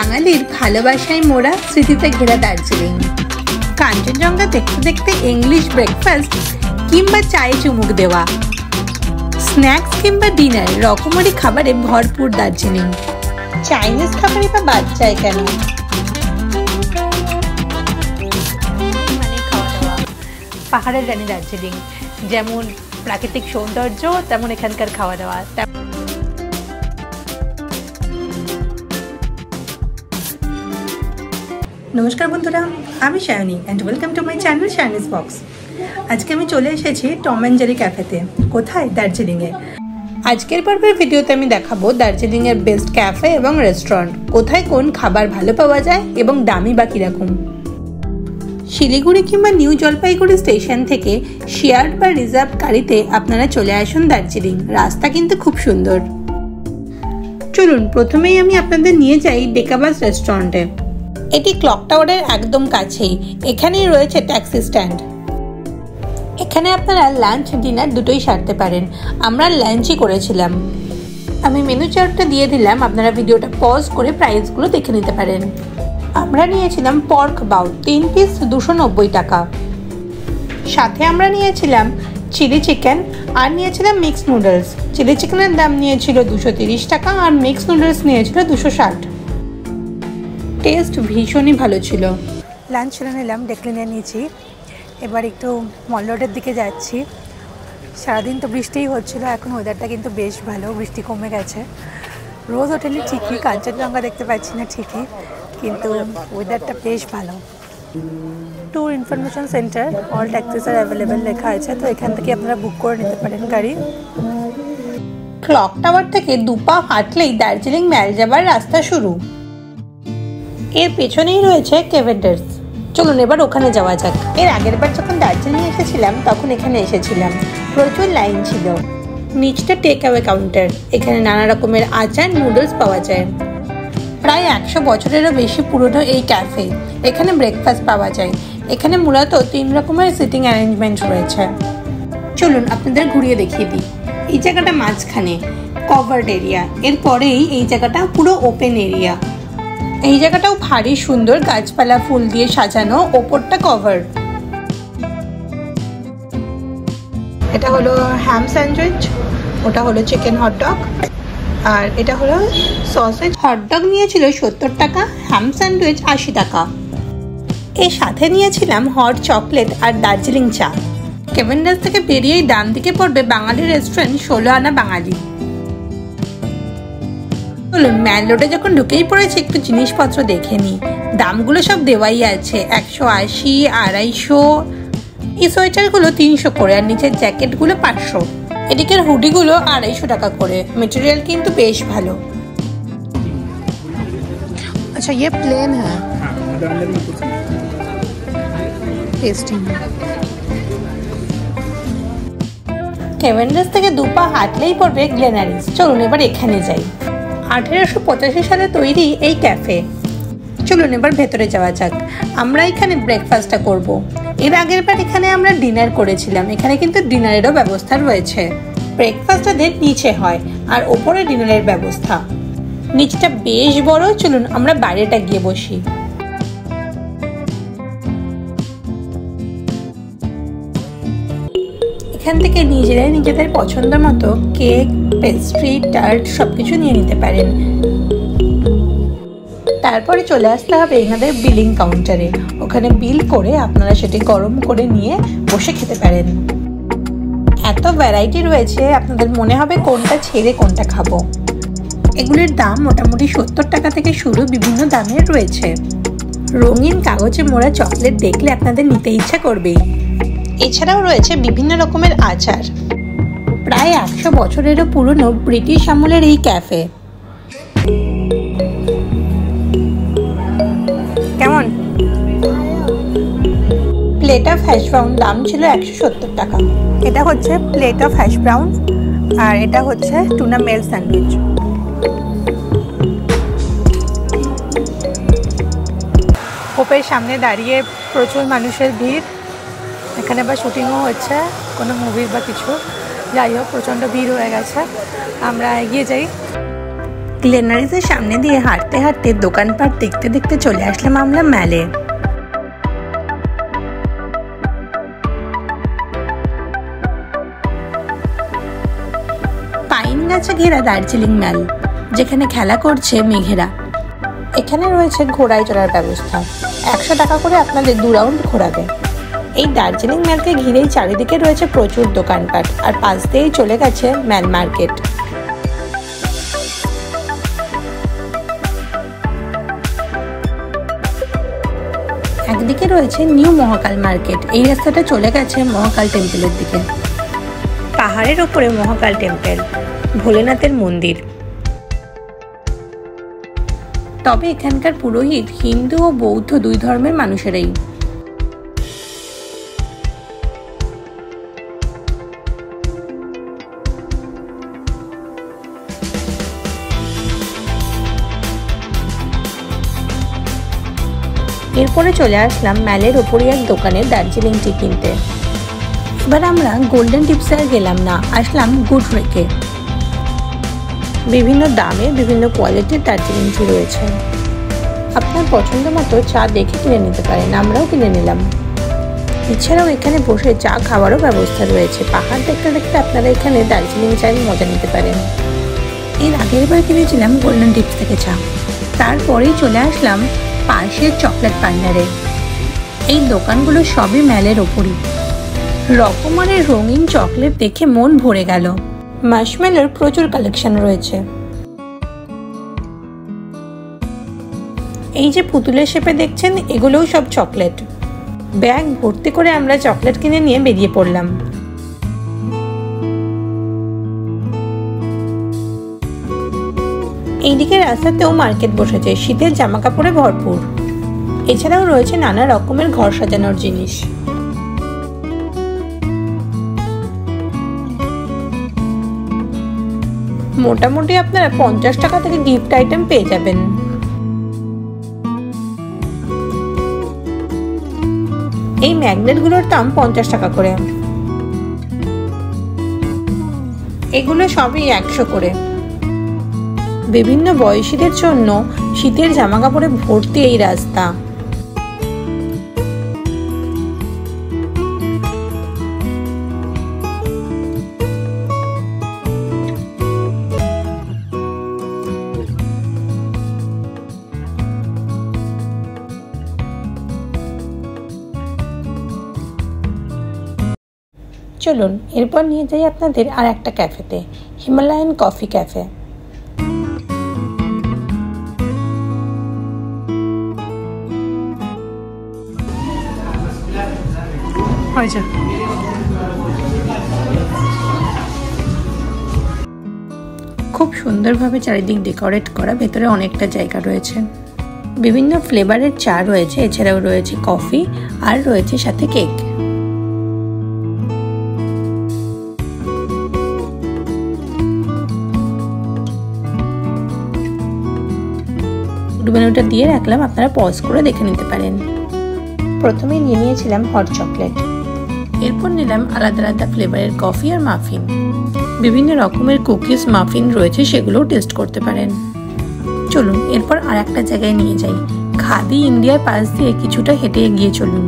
বাঙালির ভালোবাসায় মোড়া স্মৃতিতে ঘেরা দার্জিলিং। কাঞ্চনজঙ্ঘা দেখতে দেখতে ইংলিশ ব্রেকফাস্ট কিংবা চায়ে চুমুক দেওয়া, স্ন্যাক্স কিংবা ডিনার, রকমারি খাবারে ভরপুর দার্জিলিং। চাইনিজ খাবারই বা বাদ যায় কেন? পাহাড়ের রানী দার্জিলিং, যেমন প্রাকৃতিক সৌন্দর্য তেমন এখানকার খাওয়া দাওয়া। নমস্কার বন্ধুরা, আমি Sayani and welcome to my channel Sayani's box. আজকে আমি চলে এসেছি টম অ্যান্ড জেরি ক্যাফেতে। কোথায়? দার্জিলিংয়ে। আজকের পর্বের ভিডিওতে আমি দেখাবো দার্জিলিংয়ের বেস্ট ক্যাফে এবং রেস্টুরেন্ট, কোথায় কোন খাবার ভালো পাওয়া যায় এবং দামি বা কীরকম। শিলিগুড়ি কিংবা নিউ জলপাইগুড়ি স্টেশন থেকে শেয়ার্ড বা রিজার্ভ গাড়িতে আপনারা চলে আসুন দার্জিলিং। রাস্তা কিন্তু খুব সুন্দর। চলুন প্রথমেই আমি আপনাদের নিয়ে যাই ডেকাবাস রেস্টুরেন্টে। এটি ক্লক টাওয়ারের একদম কাছেই। এখানেই রয়েছে ট্যাক্সি স্ট্যান্ড। এখানে আপনারা লাঞ্চ ডিনার দুটোই সারতে পারেন। আমরা লাঞ্চই করেছিলাম। আমি মেনু চার্টটা দিয়ে দিলাম, আপনারা ভিডিওটা পজ করে প্রাইসগুলো দেখে নিতে পারেন। আমরা নিয়েছিলাম পর্ক বাউ 3 পিস 290 টাকা। সাথে আমরা নিয়েছিলাম চিলি চিকেন আর নিয়েছিলাম মিক্সড নুডলস। চিলি চিকেনের দাম নিয়েছিল 230 টাকা আর মিক্সড নুডলস নিয়েছিল 260। টেস্ট ভীষণই ভালো ছিল। লাঞ্চ সেরে নিলাম, ডেকলিনে নিয়েছি। এবার একটু মল রোডের দিকে যাচ্ছি। সারাদিন তো বৃষ্টিই হচ্ছিলো, এখন ওয়েদারটা কিন্তু বেশ ভালো, বৃষ্টি কমে গেছে। রোজ হোটেলে ঠিকই কাঞ্চনজঙ্ঘা দেখতে পাচ্ছি না ঠিকই, কিন্তু ওয়েদারটা বেশ ভালো। Tour information centre, all taxis are available লেখা আছে, তো এখান থেকে আপনারা বুক করে নিতে পারেন গাড়ি। ক্লক টাওয়ার থেকে 2 পা হাঁটলেই দার্জিলিং ম্যাল যাবার রাস্তা শুরু। এর পেছনেই রয়েছে কেভেন্ডার্স। চলুন এবার ওখানে যাওয়া যাক। এর আগের বার যখন দার্জিলিং এসেছিলাম তখন এখানে এসেছিলাম, প্রচুর লাইন ছিল। নিচটা টেক অ্যাওয়ে কাউন্টার। এখানে নানা রকমের আচার, নুডলস পাওয়া যায়। প্রায় 100 বছরেরও বেশি পুরনো এই ক্যাফে। এখানে ব্রেকফাস্ট পাওয়া যায়। এখানে মূলত 3 রকমের সিটিং অ্যারেঞ্জমেন্ট রয়েছে। চলুন আপনাদের ঘুরিয়ে দেখিয়ে দিই। এই জায়গাটা মাঝখানে কভার্ড এরিয়া, এরপরেই এই জায়গাটা পুরো ওপেন এরিয়া। এই জায়গাটাও ভারী সুন্দর, গাছপালা ফুল দিয়ে সাজানো, ওপরটা কভার। এটা হলো হ্যাম স্যান্ডউইচ, ওটা হলো চিকেন হটডগ, আর এটা হলো সসেজ। হটডগ নিয়েছিল 70 টাকা, হ্যাম স্যান্ডউইচ 80 টাকা। এর সাথে নিয়েছিলাম হট চকলেট আর দার্জিলিং চা। কেভেন্ডার্স থেকে বেরিয়েই ডান দিকে পড়বে বাঙালি রেস্টুরেন্ট 16 আনা বাঙালি। চলুন ম্যাল রোডে যখন ঢুকেই পড়েছে একটু জিনিসপত্র দেখে নিই। দামগুলো সব দেওয়াই আছে, 180, 250। এই সোয়েটারগুলো 300 করে আর নিচের জ্যাকেটগুলো 500। এদিকের হুডিগুলো 250 টাকা করে। মেটেরিয়াল কিন্তু বেশ ভালো। আচ্ছা ये প্লেন है, টেস্টি। কেভেন্ডার্স থেকে 2 পা হাঁটলেই পড়বে গ্লেনারিস। চলুন এবার এখানে যাই। 1885 সালে তৈরি এই ক্যাফে। চলুন এবার ভেতরে যাওয়া যাক। আমরা এখানে ব্রেকফাস্টটা করব। এর আগের বার এখানে আমরা ডিনার করেছিলাম। এখানে কিন্তু ডিনারেরও ব্যবস্থা রয়েছে। ব্রেকফাস্টটা নিচে হয় আর ওপরে ডিনারের ব্যবস্থা। নিচটা বেশ বড়। চলুন আমরা বাইরেটা গিয়ে বসি। এখান থেকে নিজেরাই নিজেদের পছন্দ মতো কেক, পেস্ট্রি, টার্ট সবকিছু নিয়ে নিতে পারেন। তারপরে চলে আসতে হবে এনাদের বিলিং কাউন্টারে। ওখানে বিল করে আপনারা সেটি গরম করে নিয়ে বসে খেতে পারেন। এত ভ্যারাইটি রয়েছে, আপনাদের মনে হবে কোনটা ছেড়ে কোনটা খাবো। এগুলির দাম মোটামুটি 70 টাকা থেকে শুরু, বিভিন্ন দামের রয়েছে। রঙিন কাগজে মোড়া চকলেট দেখলে আপনাদের নিতে ইচ্ছা করবেই। এছাড়াও রয়েছে বিভিন্ন রকমের আচার। প্রায় 100 বছরেরও পুরনো ব্রিটিশ আমলের এই ক্যাফে। কেমন? প্লেট অফ হ্যাশ ব্রাউন দাম ছিল 170 টাকা। এটা হচ্ছে প্লেট অফ হ্যাশ ব্রাউন আর এটা হচ্ছে টুনা মেল স্যান্ডউইচ। কোপের সামনে দাঁড়িয়ে প্রচুর মানুষের ভিড়। এখানে আবার শুটিংও হচ্ছে কোনো মুভির বা কিছু। যাই হোক, প্রচণ্ড ভিড় হয়ে গেছে। আমরা এগিয়ে যাই। গ্লেনারিসের সামনে দিয়ে হাঁটতে হাঁটতে দোকানপাট দেখতে দেখতে চলে আসলাম আমরা ম্যালে। পাইন গাছে ঘেরা দার্জিলিং ম্যাল, যেখানে খেলা করছে মেঘেরা। এখানে রয়েছে ঘোড়ায় চড়ার ব্যবস্থা, 100 টাকা করে আপনাদের 2 রাউন্ড ঘোরাবে। এই দার্জিলিং ম্যালকে ঘিরেই চারিদিকে রয়েছে প্রচুর দোকানপাট, আর পাশ দিয়েই চলে গেছে ম্যাল মার্কেট। একদিকে রয়েছে নিউ মহাকাল মার্কেট, এই রাস্তাটা চলে গেছে মহাকাল টেম্পলের দিকে। পাহাড়ের ওপরে মহাকাল টেম্পল, ভোলেনাথের মন্দির। তবে এখানকার পুরোহিত হিন্দু ও বৌদ্ধ 2 ধর্মের মানুষেরাই। এরপরে চলে আসলাম ম্যালের ওপরই এক দোকানে দার্জিলিং টি কিনতে। এবার আমরা গোল্ডেন টিপসে গেলাম না, আসলাম গুড রেকে। বিভিন্ন দামে বিভিন্ন কোয়ালিটির দার্জিলিং টি রয়েছে, আপনার পছন্দ মতো চা দেখে কিনে নিতে পারেন। আমরাও কিনে নিলাম। এছাড়াও এখানে বসে চা খাওয়ারও ব্যবস্থা রয়েছে। পাহাড় দেখতে দেখতে আপনারা এখানে দার্জিলিং চায়ের মজা নিতে পারেন। এর আগের বার কিনেছিলাম গোল্ডেন টিপস থেকে চা। তারপরেই চলে আসলাম পার্সের চকলেট পার্লারে। এই দোকানগুলো সবই ম্যালের ওপরই। রকমারের রঙিন চকলেট দেখে মন ভরে গেল। মার্শমেলোর প্রচুর কালেকশন রয়েছে। এই যে পুতুলের শেপে দেখছেন, এগুলোও সব চকলেট। ব্যাগ ভর্তি করে আমরা চকলেট কিনে নিয়ে বেরিয়ে পড়লাম। এইদিকে রাস্তাতেও মার্কেট বসেছে, শীতের জামা কাপড়ে ভরপুর। এছাড়াও রয়েছে নানা রকমের ঘর সাজানোর জিনিস। মোটামুটি আপনারা 50 টাকা থেকে গিফট আইটেম পেয়ে যাবেন। এই ম্যাগনেটগুলোর দাম 50 টাকা করে। এগুলো সবই 100 করে। বিভিন্ন বয়সীদের জন্য শীতের জামা কাপড়ে ভর্তি এই রাস্তা। চলুন এরপর নিয়ে যাই আপনাদের আর একটা ক্যাফেতে, হিমালয়ান কফি ক্যাফে। খুব সুন্দরভাবে চারিদিক ডেকোরেট করা, ভেতরে অনেকটা জায়গা রয়েছে। বিভিন্ন ফ্লেভারের চা রয়েছে, এছাড়াও রয়েছে কফি আর রয়েছে সাথে কেক। মেনুটা দিয়ে রাখলাম, আপনারা পজ করে দেখে নিতে পারেন। প্রথমে নিয়ে নিয়েছিলাম হট চকলেট, এরপর নিলাম আলাদা আলাদা ফ্লেভারের কফি আর মাফিন। বিভিন্ন রকমের কুকিজ মাফিন রয়েছে, সেগুলোও টেস্ট করতে পারেন। চলুন এরপর আর একটা জায়গায় নিয়ে যাই। খাদি ইন্ডিয়ার পাশ দিয়ে কিছুটা হেঁটে এগিয়ে চলুন।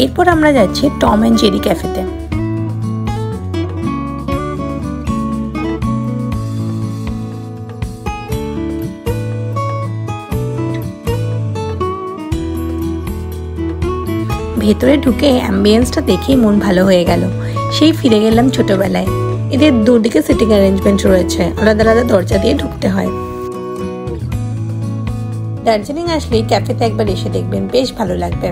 এরপর আমরা যাচ্ছি টম অ্যান্ড জেরি ক্যাফেতে। ভেতরে ঢুকে অ্যাম্বিয়েন্সটা দেখেই মন ভালো হয়ে গেল। সেই ফিরে গেলাম ছোটবেলায়। এদের দুদিকে সিটিং অ্যারেঞ্জমেন্ট রয়েছে, আলাদা আলাদা দরজা দিয়ে ঢুকতে হয়। দার্জিলিং আসলেই ক্যাফেতে একবার এসে দেখবেন, বেশ ভালো লাগবে।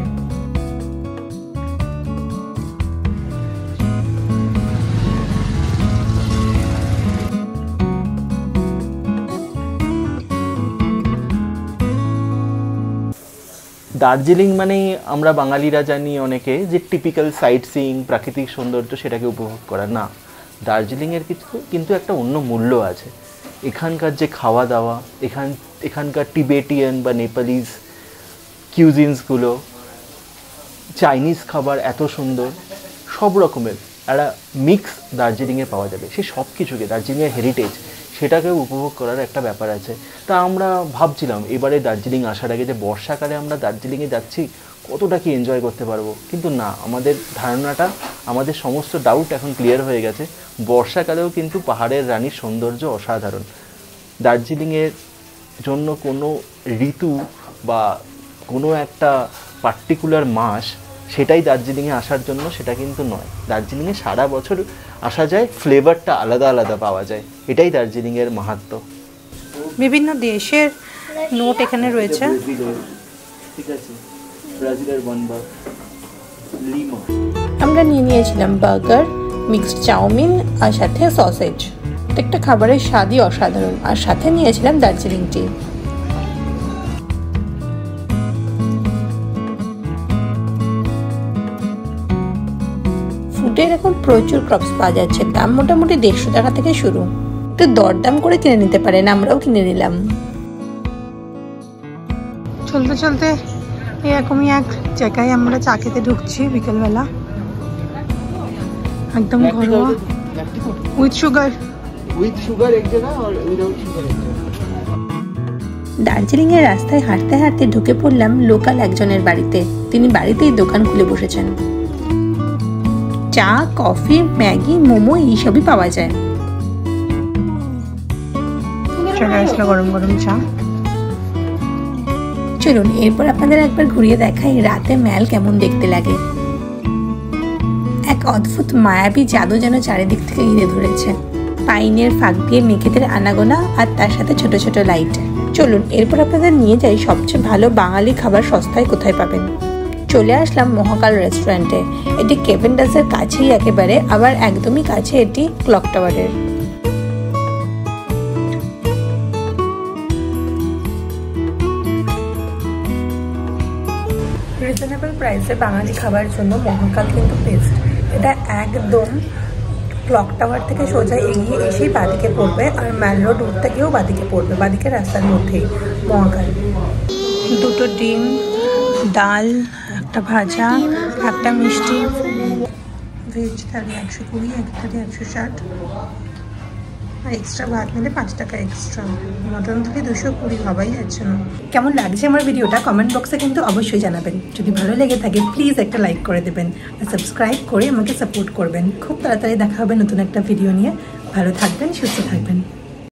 দার্জিলিং মানেই আমরা বাঙালিরা জানি অনেকে যে টিপিক্যাল সাইট সিইং, প্রাকৃতিক সৌন্দর্য সেটাকে উপভোগ করা। না, দার্জিলিংয়ের কিন্তু একটা অন্য মূল্য আছে। এখানকার যে খাওয়া দাওয়া, এখানকার টিবেটিয়ান বা নেপালিজ কিউজিনসগুলো, চাইনিজ খাবার এত সুন্দর, সব রকমের একটা মিক্স দার্জিলিংয়ে পাওয়া যাবে। সে সব কিছুকে, দার্জিলিংয়ের হেরিটেজ সেটাকেও উপভোগ করার একটা ব্যাপার আছে। তা আমরা ভাবছিলাম এবারে দার্জিলিং আসার আগে যে বর্ষাকালে আমরা দার্জিলিংয়ে যাচ্ছি কতটা কি এনজয় করতে পারবো, কিন্তু না, আমাদের ধারণাটা, আমাদের সমস্ত ডাউট এখন ক্লিয়ার হয়ে গেছে। বর্ষাকালেও কিন্তু পাহাড়ের রানীর সৌন্দর্য অসাধারণ। দার্জিলিংয়ের জন্য কোনো ঋতু বা কোনো একটা পার্টিকুলার মাস সেটাই দার্জিলিংয়ে আসার জন্য সেটা কিন্তু নয়। দার্জিলিংয়ে সারা বছর আসা যায়, ফ্লেভারটা আলাদা আলাদা পাওয়া যায়, এটাই দার্জিলিংয়ের মাহাত্ম্য। বিভিন্ন দেশের নোট এখানে রয়েছে। ঠিক আছে, ব্রাজিলের বানবা, লিমা। আমরা নিয়েছিলাম বার্গার, মিক্সড চাউমিন আর সাথে সসেজ। প্রত্যেকটা খাবারের স্বাদই অসাধারণ, আর সাথে নিয়েছিলাম দার্জিলিং টি। ফুডের এখন প্রচুর ক্রপস পাওয়া যাচ্ছে, দাম মোটামুটি 150 টাকা থেকে শুরু। একটু দরদাম করে কিনে নিতে পারেন, আমরাও কিনে নিলাম। চলতে চলতে এরকমই এক জায়গায় আমরা চা খেতে ঢুকছি বিকেলবেলা, একদম ঘরোয়া, উইথ সুগার। দার্জিলিং এর রাস্তায় হাঁটতে হাঁটতে ঢুকে পড়লাম লোকাল একজনের বাড়িতে। তিনি বাড়িতেই দোকান খুলে বসেছেন। চা, কফি, ম্যাগি, মোমো এইসবই পাওয়া যায়। চলে আসলো গরম গরম চা। চলুন এরপর আপনাদের একবার ঘুরিয়ে দেখাই রাতে ম্যাল কেমন দেখতে লাগে। এক অদ্ভুত মায়াবী জাদু যেন চারিদিক থেকে ঘিরে ধরেছে। পাইনের ফাঁক দিয়ে মেঘেদের আনাগোনা, আর তার সাথে ছোট ছোট লাইট। চলুন এরপর আপনাদের নিয়ে যাই সবচেয়ে ভালো বাঙালি খাবার সস্তায় কোথায় পাবেন। চলে আসলাম মহাকাল রেস্টুরেন্টে। এটি কেভেন্ডাসের কাছেই একেবারে, আবার একদমই কাছে এটি ক্লক টাওয়ারের। রিজনেবল প্রাইসে বাঙালি খাবার জন্য মহাকাল কিন্তু বেস্ট। এটা একদম ক্লক টাওয়ার থেকে সোজা এগিয়ে এসেই বাদিকে পড়বে, আর ম্যাল রোড উঠতে গিয়েও বাদিকে পড়বে, বাদিকে রাস্তার মধ্যেই মহাকাল। দুটো ডিম, ডাল, একটা ভাজা, একটা মিষ্টি, ভেজ থালি 120, এক থালি 160, আর এক্সট্রা ভাত নিলে 5 টাকা এক্সট্রা। মটন থালি 220, ভাবাই যাচ্ছে না। কেমন লাগছে আমার ভিডিওটা কমেন্ট বক্সে কিন্তু অবশ্যই জানাবেন। যদি ভালো লেগে থাকে প্লিজ একটা লাইক করে দেবেন, আর সাবস্ক্রাইব করে আমাকে সাপোর্ট করবেন। খুব তাড়াতাড়ি দেখা হবে নতুন একটা ভিডিও নিয়ে। ভালো থাকবেন, সুস্থ থাকবেন।